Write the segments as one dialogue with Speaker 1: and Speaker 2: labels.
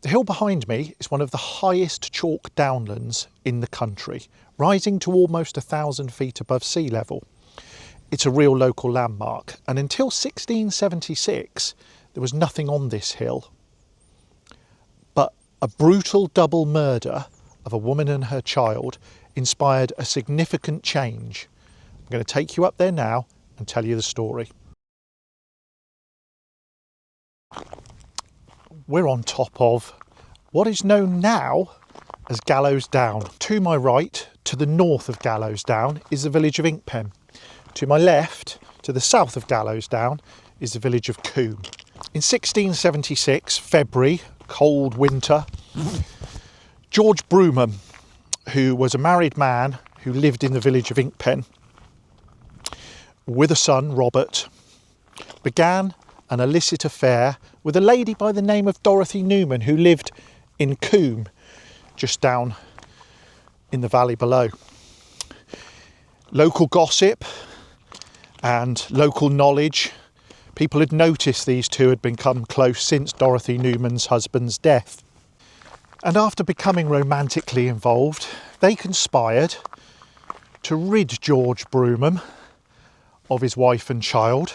Speaker 1: The hill behind me is one of the highest chalk downlands in the country, rising to almost 1,000 feet above sea level. It's a real local landmark, and until 1676 there was nothing on this hill. But a brutal double murder of a woman and her child inspired a significant change. I'm going to take you up there now and tell you the story. We're on top of what is known now as Gallows Down. To my right, to the north of Gallows Down, is the village of Inkpen. To my left, to the south of Gallows Down, is the village of Combe. In 1676, February, cold winter, George Broomham, who was a married man who lived in the village of Inkpen, with a son, Robert, began an illicit affair with a lady by the name of Dorothy Newman, who lived in Combe, just down in the valley below. Local gossip and local knowledge, people had noticed these two had become close since Dorothy Newman's husband's death. And after becoming romantically involved, they conspired to rid George Broomham of his wife and child,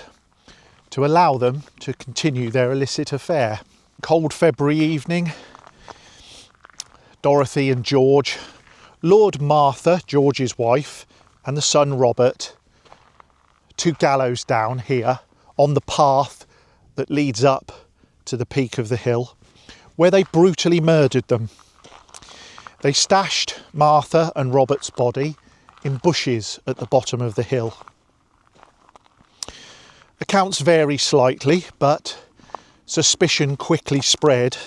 Speaker 1: to allow them to continue their illicit affair. Cold February evening, Dorothy and George lured Martha, George's wife, and the son Robert to Gallows Down here on the path that leads up to the peak of the hill, where they brutally murdered them. They stashed Martha and Robert's body in bushes at the bottom of the hill. Accounts vary slightly, but suspicion quickly spread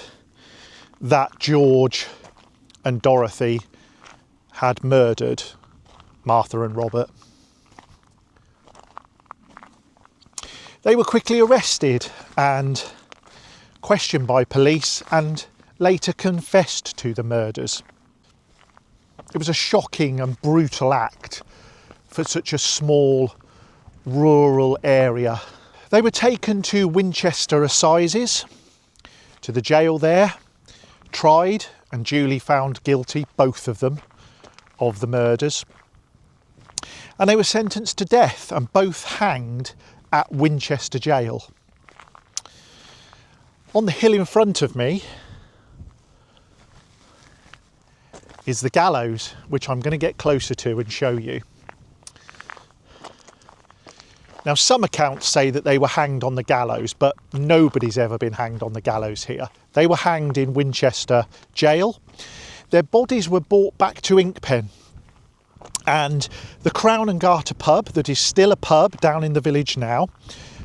Speaker 1: that George and Dorothy had murdered Martha and Robert. They were quickly arrested and questioned by police and later confessed to the murders. It was a shocking and brutal act for such a small rural area. They were taken to Winchester Assizes, to the jail there, tried and duly found guilty, both of them, of the murders. And they were sentenced to death and both hanged at Winchester Jail. On the hill in front of me is the gallows, which I'm going to get closer to and show you. Now, some accounts say that they were hanged on the gallows, but nobody's ever been hanged on the gallows here. They were hanged in Winchester Jail. Their bodies were brought back to Inkpen, and the Crown and Garter pub, that is still a pub down in the village now,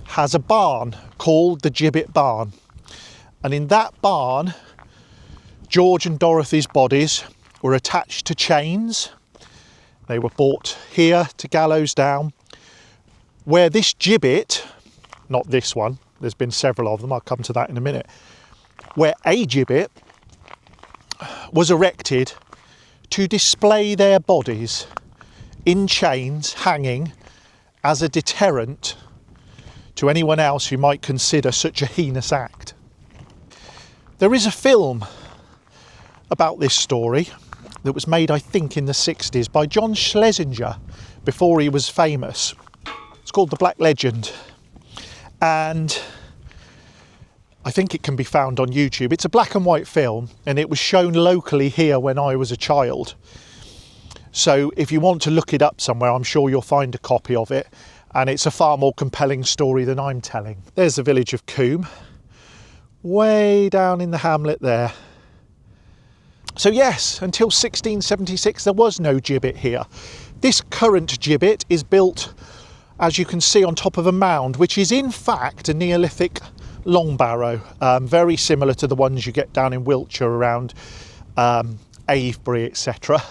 Speaker 1: has a barn called the Gibbet Barn. And in that barn, George and Dorothy's bodies were attached to chains. They were brought here to Gallows Down, where this gibbet, not this one, there's been several of them, I'll come to that in a minute, where a gibbet was erected to display their bodies in chains, hanging, as a deterrent to anyone else who might consider such a heinous act. There is a film about this story that was made, I think, in the 60s by John Schlesinger before he was famous. It's called The Black Legend, and I think it can be found on YouTube. It's a black and white film, and it was shown locally here when I was a child. So if you want to look it up somewhere, I'm sure you'll find a copy of it, and it's a far more compelling story than I'm telling. There's the village of Combe, way down in the hamlet there. So yes, until 1676 there was no gibbet here. This current gibbet is built, as you can see, on top of a mound, which is in fact a Neolithic long barrow, very similar to the ones you get down in Wiltshire around Avebury, etc.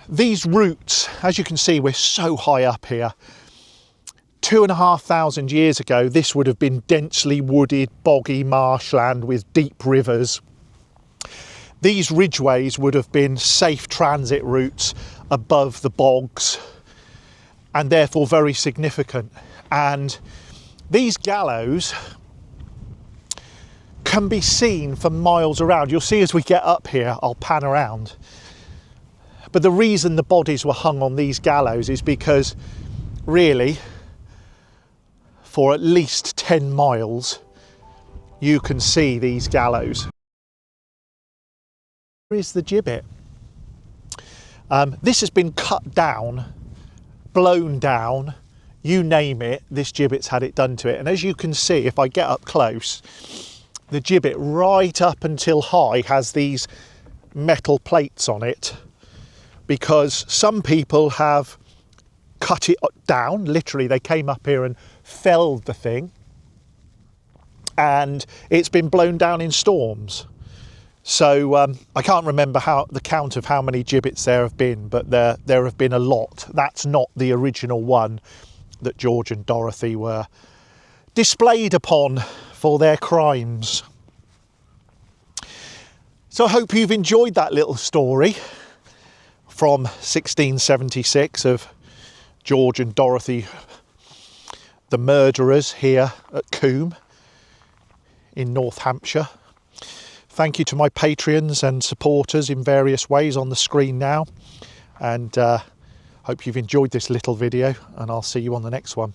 Speaker 1: These roots, as you can see, we're so high up here. 2,500 years ago, this would have been densely wooded, boggy marshland with deep rivers. These ridgeways would have been safe transit routes above the bogs, and therefore very significant. And these gallows can be seen for miles around. You'll see as we get up here, I'll pan around. But the reason the bodies were hung on these gallows is because really, for at least 10 miles, you can see these gallows. Here is the gibbet. This has been cut down, blown down, you name it, this gibbet's had it done to it. And as you can see, if I get up close, the gibbet right up until high has these metal plates on it, because some people have cut it down, literally they came up here and felled the thing, and it's been blown down in storms. So I can't remember the count of how many gibbets there have been, but there have been a lot. That's not the original one that George and Dorothy were displayed upon for their crimes. So I hope you've enjoyed that little story from 1676 of George and Dorothy, the murderers, here at Combe in North Hampshire. Thank you to my Patreons and supporters in various ways on the screen now, and hope you've enjoyed this little video, and I'll see you on the next one.